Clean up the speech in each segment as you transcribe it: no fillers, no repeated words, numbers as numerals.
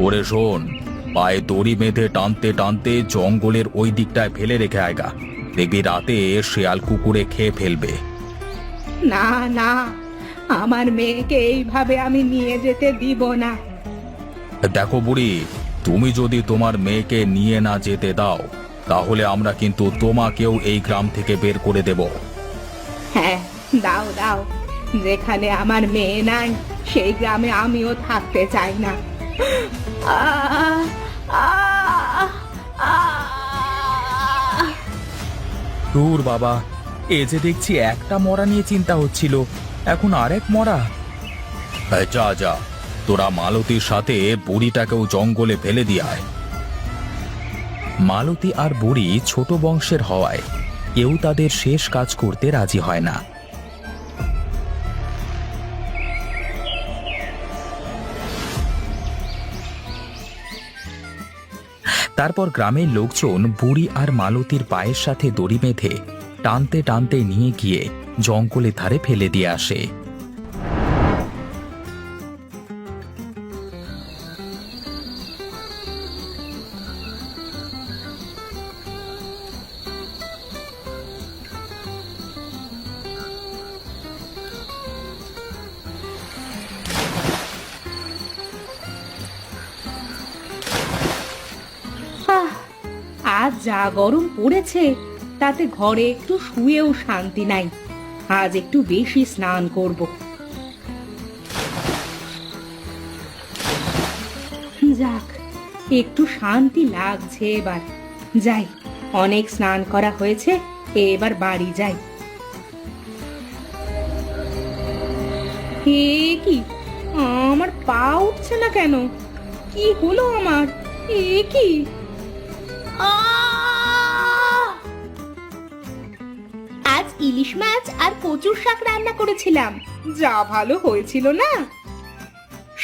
ওরে শোন, পায়ে দড়ি বেঁধে টানতে টানতে জঙ্গলের ওই দিকটায় ফেলে রেখে আয়গা। দেখবি রাতে শেয়াল কুকুরে খেয়ে ফেলবে। না না, আমার মেয়েকে এইভাবে আমি নিয়ে যেতে দিব না। দেখো বুড়ি, তুমি যদি তোমার মেয়েকে নিয়ে না যেতে দাও তাহলে আমরা কিন্তু তোমাকেও এই গ্রাম থেকে বের করে দেব। হ্যাঁ, দাও দাও, যেখানে আমার মেয়ে নাই সেই গ্রামে আমিও থাকতে চাই না। আহ, আহ, আহ। দূর বাবা, এ যে দেখছি একটা মরা নিয়ে চিন্তা হচ্ছিল, এখন আরেক মরা। যা যা, তোরা মালতীর সাথে বুড়িটাকেও জঙ্গলে ফেলে দিয়ে আয়। মালতী আর বুড়ি ছোট বংশের হওয়ায় কেউ তাদের শেষ কাজ করতে রাজি হয় না। তারপর গ্রামের লোকজন বুড়ি আর মালতীর পায়ের সাথে দড়ি বেঁধে টানতে টানতে নিয়ে গিয়ে জঙ্গলের ধারে ফেলে দিয়ে আসে। আজ যা গরম পড়েছে তাতে ঘরে একটু শুয়েও শান্তি নাই। আজ একটু বেশি স্নান করব। যাক, একটু শান্তি লাগছে। এবার যাই, অনেক স্নান করা হয়েছে, এবার বাড়ি যাই। হে কি, আমার পা উঠছে না কেন? কি হলো আমার? এ কি? আজ ইলিশ মাছ আর কচুর শাক রান্না করেছিলাম, যা ভালো হয়েছিল না।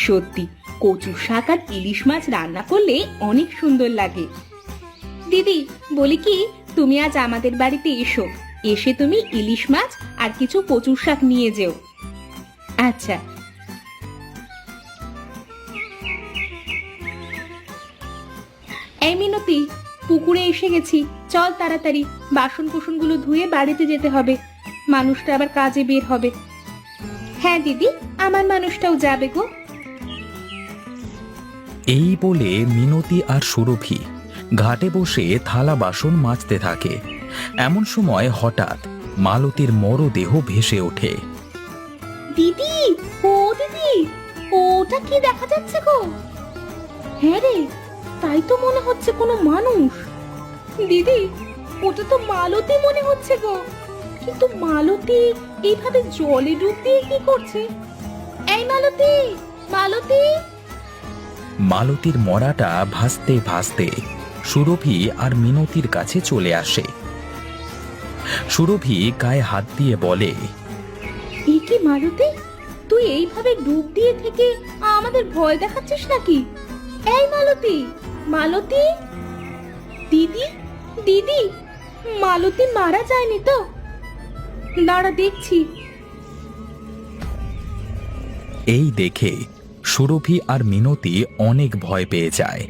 সত্যি, কচুর শাক আর ইলিশ মাছ রান্না করলে অনেক সুন্দর লাগে। দিদি, বলি কি, তুমি আজ আমাদের বাড়িতে এসো, এসে তুমি ইলিশ মাছ আর কিছু কচুর শাক নিয়ে যেও। আচ্ছা। এই মিনতি, পুকুরে এসে গেছি, চল তাড়াতাড়ি, বাসন কুসনগুলো ধুয়ে বাড়িতে যেতে হবে, মানুষটা আবার কাজে বের হবে। হ্যাঁ দিদি, আমার মানুষটাও যাবে গো। এই বলে মিনতি আর সুরভি ঘাটে বসে থালা বাসন মাজতে থাকে। এমন সময় হঠাৎ মালতীর মরদেহ ভেসে ওঠে। দিদি, ও দিদি, ওটা কি দেখা যাচ্ছে গো? হ্যাঁ রে, তাই তো মনে হচ্ছে কোনো মানুষ। দিদি, ওটা তো মালতী মনে হচ্ছে গো, কিন্তু মালতী এইভাবে জলে ডুব দিয়ে কি করছে? এই মালতী, মালতী! মালতীর মরাটা ভাসতে ভাসতে সুরভি আর মিনতির কাছে চলে আসে। সুরভি গায়ে হাত দিয়ে বলে, এ কি মালতী, তুই এইভাবে ডুব দিয়ে থেকে আমাদের ভয় দেখাচ্ছিস নাকি? এই মালতী, মালতী! দিদি, দিদি, মালতী মারা যায়নি তো? দাঁড়া, দেখছি। এই দেখে সুরভি আর মিনতি অনেক ভয় পেয়ে যায়।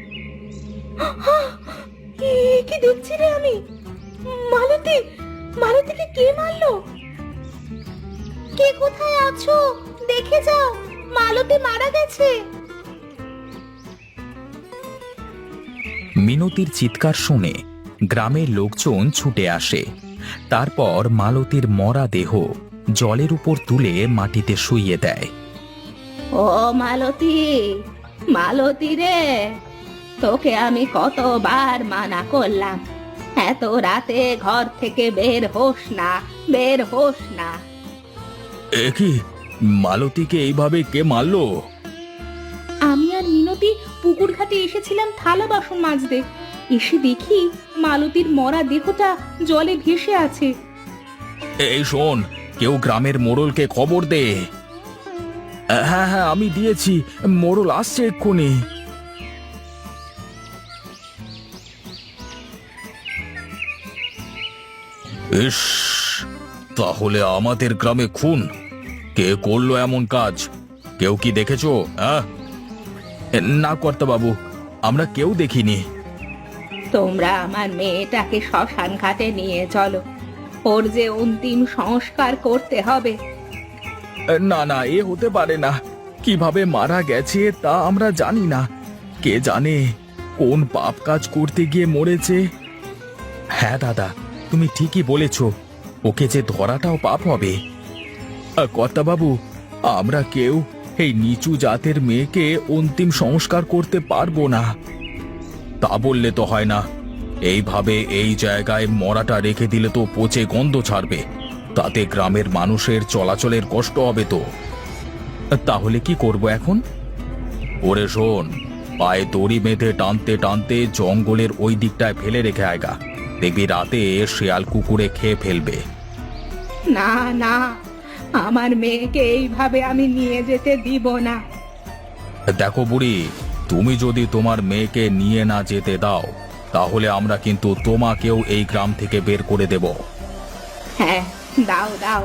কি দেখছি রে আমি? মালতী, মালতীকে কে মারলো? কে কোথায় আছো? দেখে যাও, মালতী মারা গেছে। মিনতির চিৎকার শুনে গ্রামের লোকজন ছুটে আসে। তারপর মালতীর মরা দেহ জলের উপর তুলে মাটিতে শুইয়ে দেয়। ও মালতী, মালতী রে, তোকে আমি কতবার মানা করলাম, এত রাতে ঘর থেকে বের হোস না, বের হোস না। এ কি, মালতীকে এইভাবে কে মারলো? আমি আর মিনতি পুকুর ঘাটে এসেছিলাম থালা বাসন মাজতে, এসে দেখি মালতীর মরা দেহটা জলে ভেসে আছে। এই শোন, কেউ গ্রামের মোড়লকে খবর দে। হ্যাঁ হ্যাঁ, আমি দিয়েছি, মোড়ল আসছে এক্ষুনি। ইস, তাহলে আমাদের গ্রামে খুন? কে করলো এমন কাজ? কেউ কি দেখেছো? হ্যাঁ, না কর্তাবাবু, আমরা কেউ দেখিনি। তোমরা আমার মেয়েটাকে শ্মশান ঘাটে নিয়ে চলো, ওর যে অন্তিম সংস্কার করতে হবে। না না, এ হতে পারে না। কিভাবে মারা গেছে তা আমরা জানি না। কে জানে কোন পাপ কাজ করতে গিয়ে মরেছে। হ্যাঁ দাদা, তুমি ঠিকই বলেছ, ওকে যে ধরাটাও পাপ হবে। কর্তাবাবু, আমরা কেউ এই নিচু জাতের মেয়েকে অন্তিম সংস্কার করতে পারবো না। তা বললে তো হয় না। এইভাবে এই জায়গায় মরাটা রেখে দিলে তো পচে গন্ধ ছাড়বে, তাতে গ্রামের মানুষের চলাচলের কষ্ট হবে তো। তাহলে কি করব এখন? ওরে শোন, পায়ে দড়ি বেঁধে টানতে টানতে জঙ্গলের ওই দিকটায় ফেলে রেখে আয়গা। দেখবি রাতে শেয়াল কুকুরে খেয়ে ফেলবে। না না, আমার মেয়েকে এইভাবে আমি নিয়ে যেতে দিব না। দেখো বুড়ি, তুমি যদি তোমার মেয়েকে নিয়ে না যেতে দাও, তাহলে আমরা কিন্তু তোমাকেও এই গ্রাম থেকে বের করে দেব। হ্যাঁ, দাও দাও।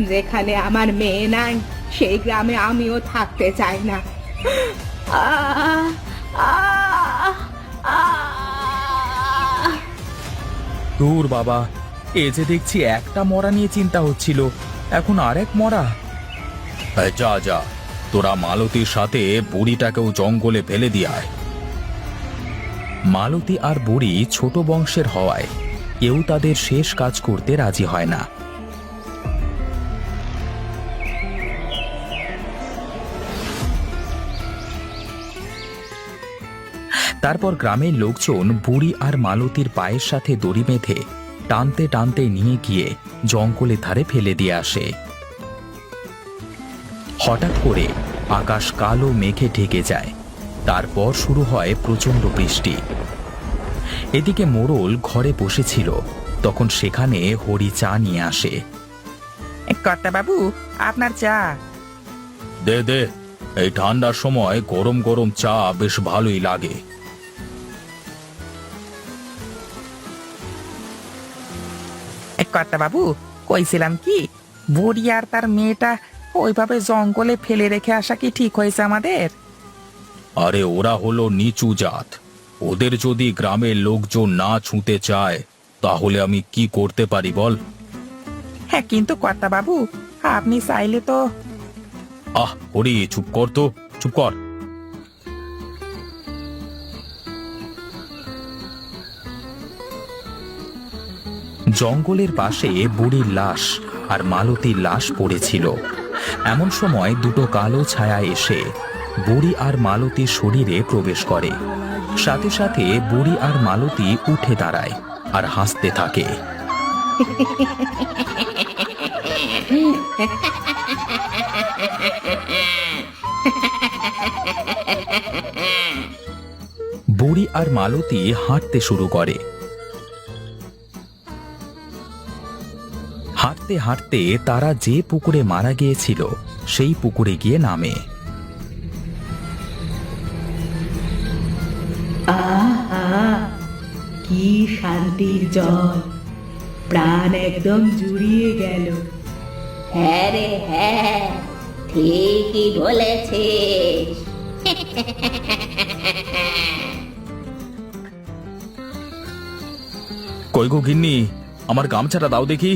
যেখানে আমার মেয়ে নাই সেই গ্রামে আমিও থাকতে চাই না। আহ, আহ, আহ। দূর বাবা, এ যে দেখছি একটা মরা নিয়ে চিন্তা হচ্ছিল, এখন আরেক মরা। যা যা, তোরা মালতীর সাথে বুড়িটাকেও জঙ্গলে ফেলে দিয়ে আয়। মালতী আর বুড়ি ছোট বংশের হওয়ায় কেউ তাদের শেষ কাজ করতে রাজি হয় না। তারপর গ্রামের লোকজন বুড়ি আর মালতীর পায়ের সাথে দড়ি বেঁধে টানতে টানতে নিয়ে গিয়ে জঙ্গলের ধারে ফেলে দিয়ে আসে। হঠাৎ করে আকাশ কালো মেঘে ঢেকে যায়। তারপর শুরু হয় প্রচণ্ড বৃষ্টি। এদিকে মোড়ল ঘরে বসেছিল, তখন সেখানে হরি চা নিয়ে আসে। কর্তাবাবু, আপনার চা। দে দে, এই ঠান্ডার সময় গরম গরম চা বেশ ভালোই লাগে। কর্তাবাবু, কইছিলাম কি, বুড়ি আর তার মেয়েটা ওইভাবে জঙ্গলে ফেলে রেখে আসা কি ঠিক হয়েছে আমাদের? আরে ওরা হলো নিচু জাত, ওদের যদি গ্রামের লোকজন না ছুঁতে চায় তাহলে আমি কি করতে পারি বল? হ্যাঁ, কিন্তু কর্তাবাবু, আপনি চাইলে তো। হরি, চুপ কর তো, চুপ কর। জঙ্গলের পাশে বুড়ির লাশ আর মালতীর লাশ পড়েছিল। এমন সময় দুটো কালো ছায়া এসে বুড়ি আর মালতীর শরীরে প্রবেশ করে। সাথে সাথে বুড়ি আর মালতী উঠে দাঁড়ায় আর হাসতে থাকে। বুড়ি আর মালতী হাঁটতে শুরু করে। হাঁটতে হাঁটতে তারা যে পুকুরে মারা গিয়েছিল সেই পুকুরে গিয়ে নামে। আহা, কি শান্তির জল, প্রাণ একদম জুড়িয়ে গেল। হ্যাঁ রে হ্যাঁ, ঠিকই বলেছিস। কই গো গিন্নি, আমার গামছাটা দাও দেখি।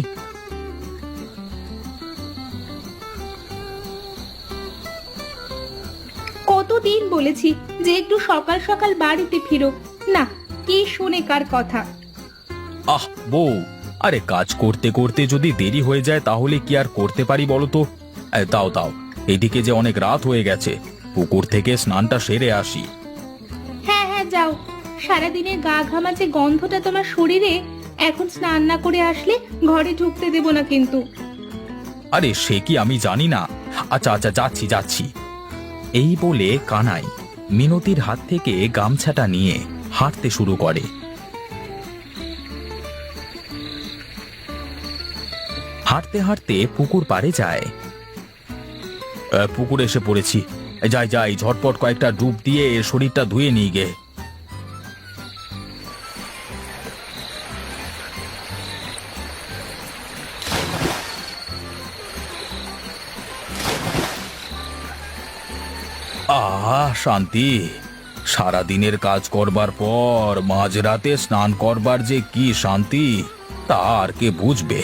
কতদিন বলেছি যে একটু সকাল সকাল বাড়িতে ফিরো, না কে শোনে কার কথা। বউ, আরে কাজ করতে করতে যদি দেরি হয়ে যায় তাহলে কি আর করতে পারি বলো তো? দাও দাও, এদিকে যে অনেক রাত হয়ে গেছে, পুকুর থেকে স্নানটা সেরে আসি। হ্যাঁ হ্যাঁ, যাও। সারাদিনের গা ঘামা যে গন্ধটা তোমার শরীরে, এখন স্নান না করে আসলে ঘরে ঢুকতে দেব না কিন্তু। আরে সে কি আমি জানি না। আচ্ছা আচ্ছা, যাচ্ছি যাচ্ছি। এই বলে কানাই মিনতির হাত থেকে গামছাটা নিয়ে হাঁটতে শুরু করে। হাঁটতে হাঁটতে পুকুর পাড়ে যায়। পুকুরে এসে পড়েছি, যাই যাই, ঝটপট কয়েকটা ডুব দিয়ে শরীরটা ধুয়ে নিয়ে গে। শান্তি! সারা দিনের কাজ করবার পর মাঝরাতে স্নান করবার যে কি শান্তি তা আর কে বুঝবে।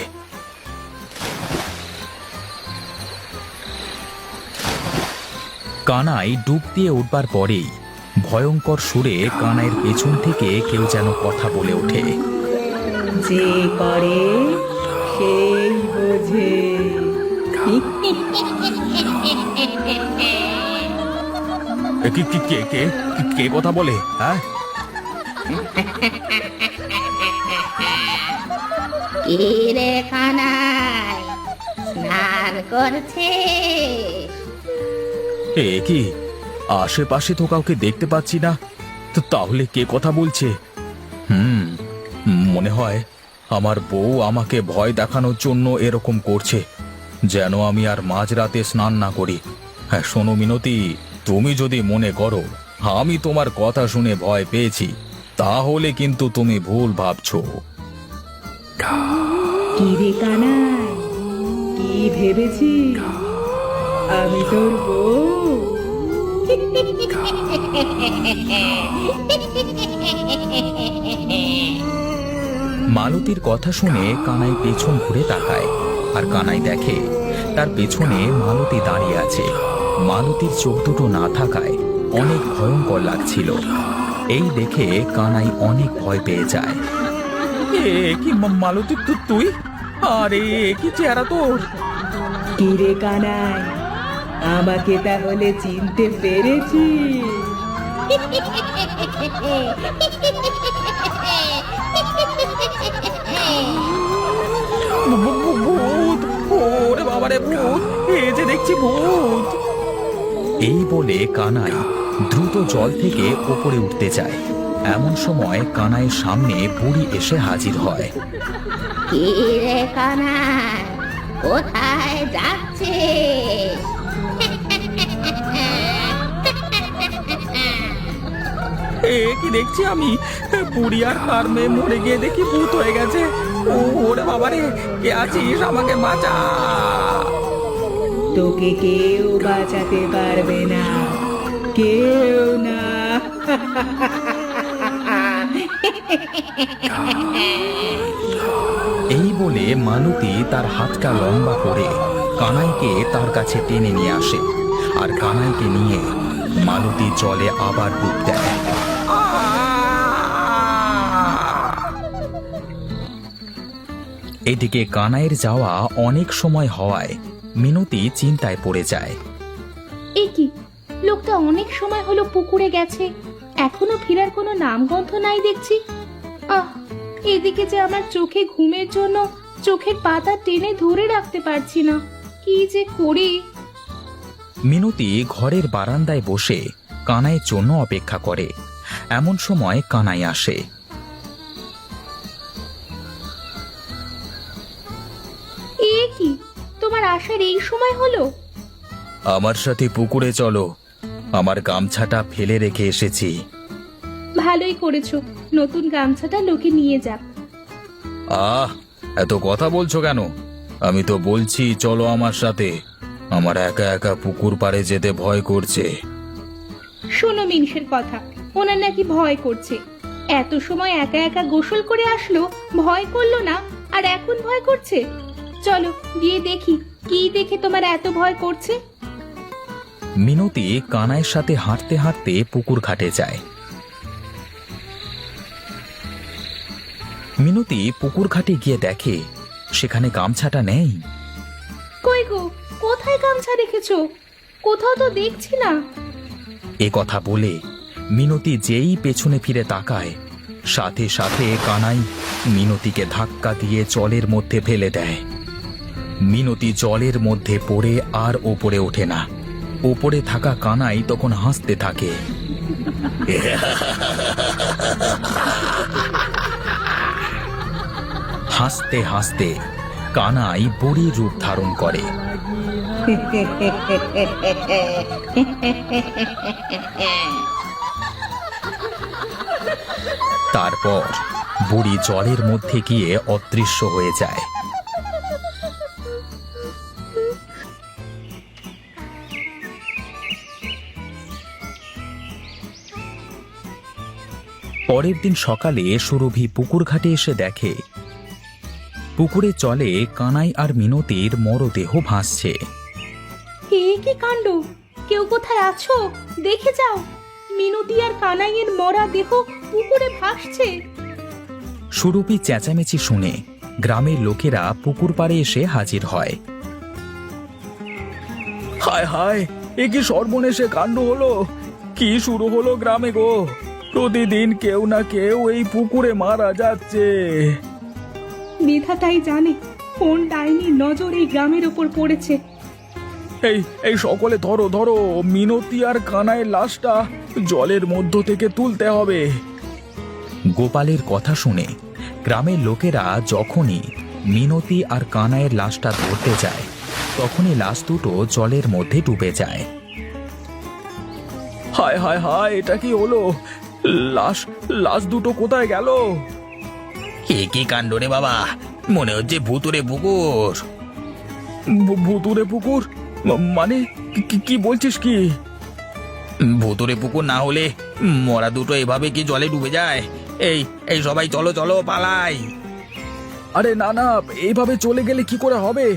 কানাই ডুব দিয়ে উঠবার পরেই ভয়ঙ্কর সুরে কানাইয়ের পেছন থেকে কেউ যেন কথা বলে ওঠে। যে করে সেই বোঝে। কে কে কে কে কে কথা বলে? হ্যাঁ, কে রে কানাই, স্নান করছে? এ কি, আশেপাশে তো কাউকে দেখতে পাচ্ছি না, তো তাহলে কে কথা বলছে? মনে হয় আমার বউ আমাকে ভয় দেখানোর জন্য এরকম করছে, যেন আমি আর মাঝরাতে স্নান না করি। হ্যাঁ শোনো মিনতি, তুমি যদি মনে করো আমি তোমার কথা শুনে ভয় পেয়েছি, তাহলে কিন্তু তুমি ভুল ভাবছো। কি রে কানাই, কি ভেবেছি আমি তোর বউ? মালতীর কথা শুনে কানাই পেছন ঘুরে তাকায়, আর কানাই দেখে তার পেছনে মালতী দাঁড়িয়ে আছে। মালতীর চোখ দুটো না থাকায় অনেক ভয়ঙ্কর লাগছিল। এই দেখে কানাই অনেক ভয় পেয়ে যায়। এ কি মালতী, তুই? আরে কি চেহারা তোর! কি রে কানাই, আমাকে তাহলে চিনতে পেরেছিস? ভূত! ওরে বাবারে ভূত! এ যে দেখছি ভূত! এই বলে কানাই দ্রুত জল থেকে ওপরে উঠতে যায়। এমন সময় কানাইয়ের সামনে বুড়ি এসে হাজির হয়। কি রে কানাই, কোথায় যাচ্ছিস? এ কি দেখছি আমি, বুড়ি আর তার মেয়ে মরে গিয়ে দেখি ভূত হয়ে গেছে। ওরে বাবারে, কে আছিস? আমাকে বাঁচা! তোকে কেউ বাঁচাতে পারবে না, কেউ না। এই বলে মালতী তার হাতটা লম্বা করে কানাইকে তার কাছে টেনে নিয়ে আসে, আর কানাইকে নিয়ে মালতী জলে আবার ডুব দেয়। এদিকে কানাইয়ের যাওয়া অনেক সময় হওয়ায় মিনতি চিন্তায় পড়ে যায়। এ কি, লোকটা অনেক সময় হলো পুকুরে গেছে, এখনো ফেরার কোনো নামগন্ধ নাই দেখছি। আহ, এদিকে যে আমার চোখে ঘুমের জন্য চোখের পাতা টেনে ধরে রাখতে পারছি না, কি যে করি। মিনতি ঘরের বারান্দায় বসে কানাইয়ের জন্য অপেক্ষা করে। এমন সময় কানাই আসে। এ কি, তোমার আসার এই সময় হলো? আমার সাথে পুকুরে চলো, আমার গামছাটা ফেলে রেখে এসেছি। ভালোই করেছো, নতুন গামছাটা লোকে নিয়ে যাক। আহ, এত কথা বলছো কেন? আমি তো বলছি চলো আমার সাথে, আমার একা একা পুকুর পাড়ে যেতে ভয় করছে। শোনো মিনসের কথা, ওনার নাকি ভয় করছে। এত সময় একা একা গোসল করে আসলো, ভয় করলো না, আর এখন ভয় করছে? চলো গিয়ে দেখি কি দেখে তোমার এত ভয় করছে। মিনতি কানাইয়ের সাথে হাঁটতে হাঁটতে পুকুর ঘাটে যায়। মিনতি পুকুর ঘাটে গিয়ে দেখে সেখানে গামছাটা নেই। কই গো, কোথায় গামছা রেখেছো? কোথাও তো দেখছি না। এ কথা বলে মিনতি যেই পেছনে ফিরে তাকায়, সাথে সাথে কানাই মিনতিকে ধাক্কা দিয়ে জলের মধ্যে ফেলে দেয়। মিনতি জলের মধ্যে পড়ে আর ওপরে ওঠে না। ওপরে থাকা কানাই তখন হাসতে থাকে। হাসতে হাসতে কানাই বুড়ি রূপ ধারণ করে। তারপর বুড়ি জলের মধ্যে গিয়ে অদৃশ্য হয়ে যায়। পরের দিন সকালে সুরভি পুকুর ঘাটে এসে দেখে পুকুরে চলে কানাই আর মিনতির মরদেহ ভাসছে। এ কি কাণ্ড! কেউ কোথায় আছো? দেখে যাও, মিনতি আর কানাইয়ের মরা দেহ পুকুরে ভাসছে। সুরভি চেঁচামেচি শুনে গ্রামের লোকেরা পুকুর পাড়ে এসে হাজির হয়। হায় হায়, এ কি সর্বনেশে কাণ্ড হলো! কি শুরু হলো গ্রামে গো! প্রতিদিন কেউ না কেউ এই পুকুরে মারা যাচ্ছে। বিধাতাই জানে কোন ডাইনির নজর এই গ্রামের ওপর পড়েছে। এই এই সকলে ধরো ধরো, মিনতি আর কানাইয়ের লাশটা জলের মধ্য থেকে তুলতে হবে। গোপালের কথা শুনে গ্রামের লোকেরা যখনই মিনতি আর কানাইয়ের লাশটা ধরতে যায় তখনই লাশ দুটো জলের মধ্যে ডুবে যায়। হায় হায় হায়, এটা কি হলো! লাশ লাশ দুটো কোথায় গেল? কি কাণ্ড রে বাবা, মনে হচ্ছে ভুতুরে পুকুর। ভুতুরে পুকুর? মানে কি বলছিস কি? ভুতুরে পুকুর না হলে মরা দুটো এভাবে কি জলে ডুবে যায়? এই এই সবাই চলো চলো পালাই। আরে না না, এইভাবে চলে গেলে কি করে হবে?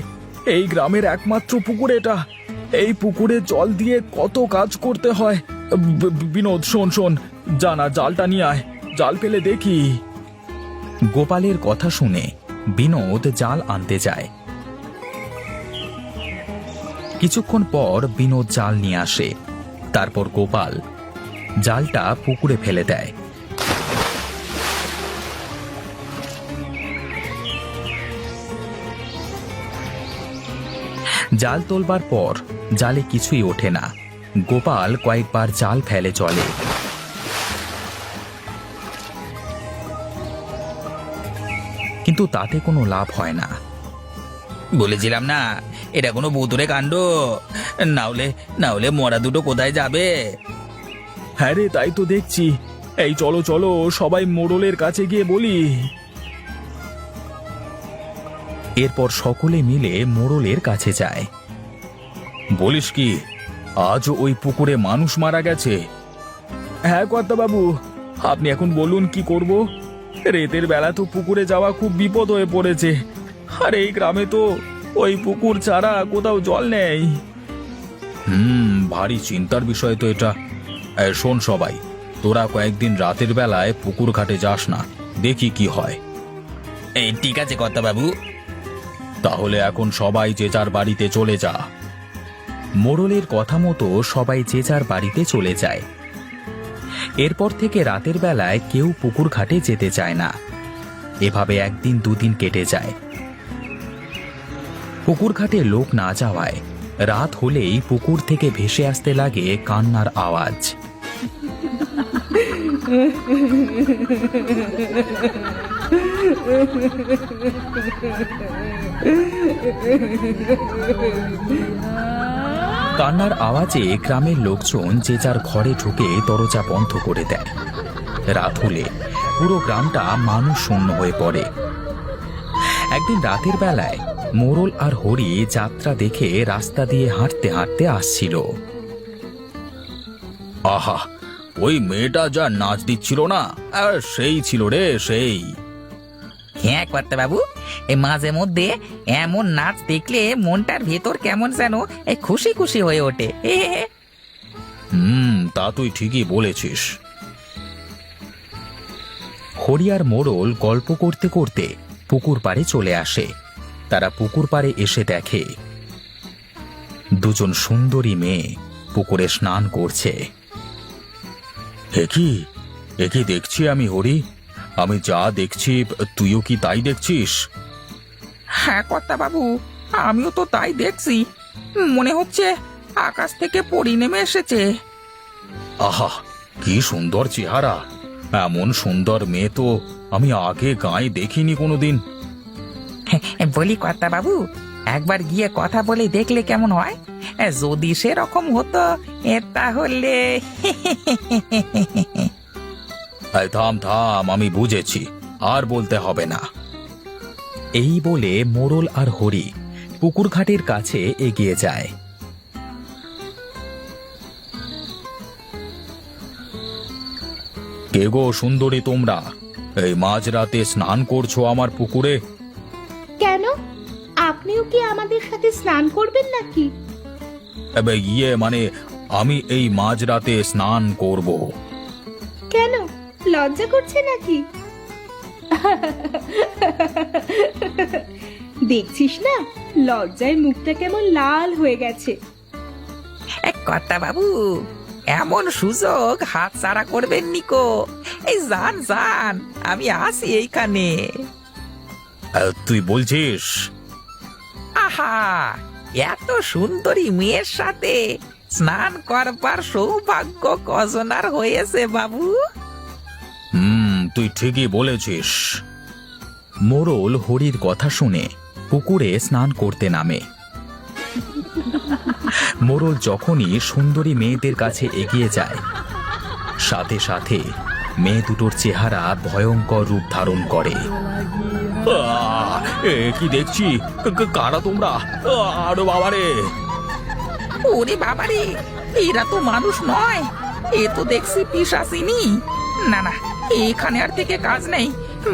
এই গ্রামের একমাত্র পুকুর এটা। এই পুকুরে জল দিয়ে কত কাজ করতে হয়। বিনোদ, শোন শোন, জানা জালটা নিয়ে আয়, জাল ফেলে দেখি। গোপালের কথা শুনে বিনোদ জাল আনতে যায়। কিছুক্ষণ পর বিনোদ জাল নিয়ে আসে। তারপর গোপাল জালটা পুকুরে ফেলে দেয়। জাল তোলবার পর জালে কিছুই ওঠে না। গোপাল কয়েকবার জাল ফেলে চলে, কিন্তু তাতে কোনো লাভ হয় না। বলেছিলাম না এটা কোনো ভুতুরে কাণ্ড, না হলে মরা দুটো কোথায় যাবে? হ্যাঁ রে, তাই তো দেখছি। এই চলো চলো, সবাই মোড়লের কাছে গিয়ে বলি। এরপর সকলে মিলে মোড়লের কাছে যায়। বলিস কি, আজ ওই পুকুরে মানুষ মারা গেছে? হ্যাঁ কর্তাবাবু, আপনি এখন বলুন কি করব। রাতের বেলা তো পুকুরে যাওয়া খুব বিপদ হয়ে পড়েছে, আর এই গ্রামে তো ওই পুকুর ছাড়া কোথাও জল নেই। ভারী চিন্তার বিষয় তো এটা। শোন সবাই, তোরা কয়েকদিন রাতের বেলায় পুকুর ঘাটে যাস না, দেখি কি হয়। এই ঠিক আছে কর্তাবাবু। তাহলে এখন সবাই যে যার বাড়িতে চলে যা। মোড়লের কথা মতো সবাই যে যার বাড়িতে চলে যায়। এরপর থেকে রাতের বেলায় কেউ পুকুর ঘাটে যেতে চায় না। এভাবে একদিন দুদিন কেটে যায়। পুকুর ঘাটে লোক না যাওয়ায় রাত হলেই পুকুর থেকে ভেসে আসতে লাগে কান্নার আওয়াজ। কান্নার আওয়াজে গ্রামের লোকজন যে যার ঘরে ঢুকে দরজা বন্ধ করে দেয়। রাত হলে পুরো গ্রামটা মানুষ শূন্য হয়ে পড়ে। একদিন রাতের বেলায় মোড়ল আর হরি যাত্রা দেখে রাস্তা দিয়ে হাঁটতে হাঁটতে আসছিল। আহা, ওই মেয়েটা যা নাচ দিচ্ছিল না, আর সেই ছিল রে সেই। হ্যাঁ কর্তাবাবু, এই মাঝে মধ্যে এমন নাচ দেখলে মনটার ভেতর কেমন যেন খুশি খুশি হয়ে ওঠে। তা তুই ঠিকই বলেছিস। হরি আর মোড়ল গল্প করতে করতে পুকুর পাড়ে চলে আসে। তারা পুকুর পাড়ে এসে দেখে দুজন সুন্দরী মেয়ে পুকুরে স্নান করছে। একি দেখছি আমি হরি, আমি যা দেখছি তুইও কি তাই দেখছিস? হ্যাঁ কর্তাবাবু, আমিও তো তাই দেখছি। মনে হচ্ছে আকাশ থেকে পরি নেমে এসেছে। আহা, কি সুন্দর চেহারা! এমন সুন্দর মেয়ে তো আমি আগে গায়ে দেখিনি কোনোদিন। বলি কর্তাবাবু, একবার গিয়ে কথা বলে দেখলে কেমন হয়? যদি সেরকম হতো তাহলে। থাম থাম, আমি বুঝেছি, আর বলতে হবে না। এই বলে মোড়ল আর হরি পুকুর ঘাটের কাছে এগিয়ে যায়। কে গো সুন্দরী তোমরা, এই মাঝরাতে স্নান করছো আমার পুকুরে? কেন, আপনিও কি আমাদের সাথে স্নান করবেন নাকি? মানে আমি এই মাঝরাতে স্নান করব। কেন, লজ্জা করছে নাকি? দেখছিস না, লজ্জায় মুখটা কেমন লাল হয়ে গেছে। কর্তা বাবু, এমন সুযোগ হাত ছাড়া করবেন নিকো। এই যান যান, আমি আসি এইখানে। তুই বলছিস? আহা, এত সুন্দরী মেয়ের সাথে স্নান করবার সৌভাগ্য কজনার হয়েছে বাবু। তুই ঠিকই বলেছিস। মোড়ল হরির কথা শুনে পুকুরে স্নান করতে নামে। মোড়ল যখনই সুন্দরী মেয়েদের কাছে এগিয়ে যায়, সাথে সাথে মেয়ে দুটোর চেহারা ভয়ঙ্কর রূপ ধারণ করে। কি দেখছি, কারা তোমরা? আরে বাবারে! ওরে বাবারে, এরা তো মানুষ নয়, এ তো দেখছি পিশাচিনী। না না, এখানে আর থেকে কাজ নেই,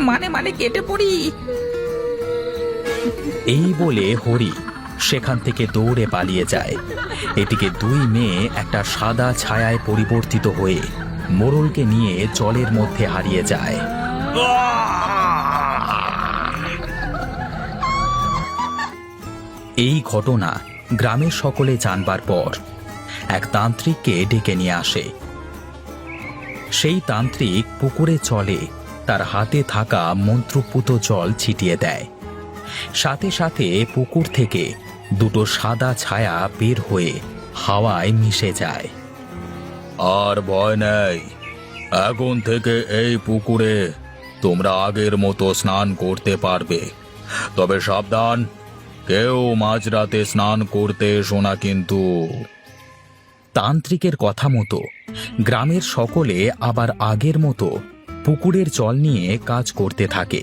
মানে কেটে পড়ি। এই বলে হরি সেখান থেকে দৌড়ে পালিয়ে যায়। এদিকে দুই মেয়ে একটা সাদা ছায়ায় পরিবর্তিত হয়ে মোড়লকে নিয়ে জলের মধ্যে হারিয়ে যায়। এই ঘটনা গ্রামের সকলে জানবার পর এক তান্ত্রিককে ডেকে নিয়ে আসে। সেই তান্ত্রিক পুকুরে চলে তার হাতে থাকা মন্ত্রপুত জল ছিটিয়ে দেয়। সাথে সাথে পুকুর থেকে দুটো সাদা ছায়া বের হয়ে হাওয়ায় মিশে যায়। আর ভয় নেই, এখন থেকে এই পুকুরে তোমরা আগের মতো স্নান করতে পারবে। তবে সাবধান, কেউ মাঝরাতে স্নান করতে এসো না কিন্তু। তান্ত্রিকের কথা মতো গ্রামের সকলে আবার আগের মতো পুকুরের জল নিয়ে কাজ করতে থাকে।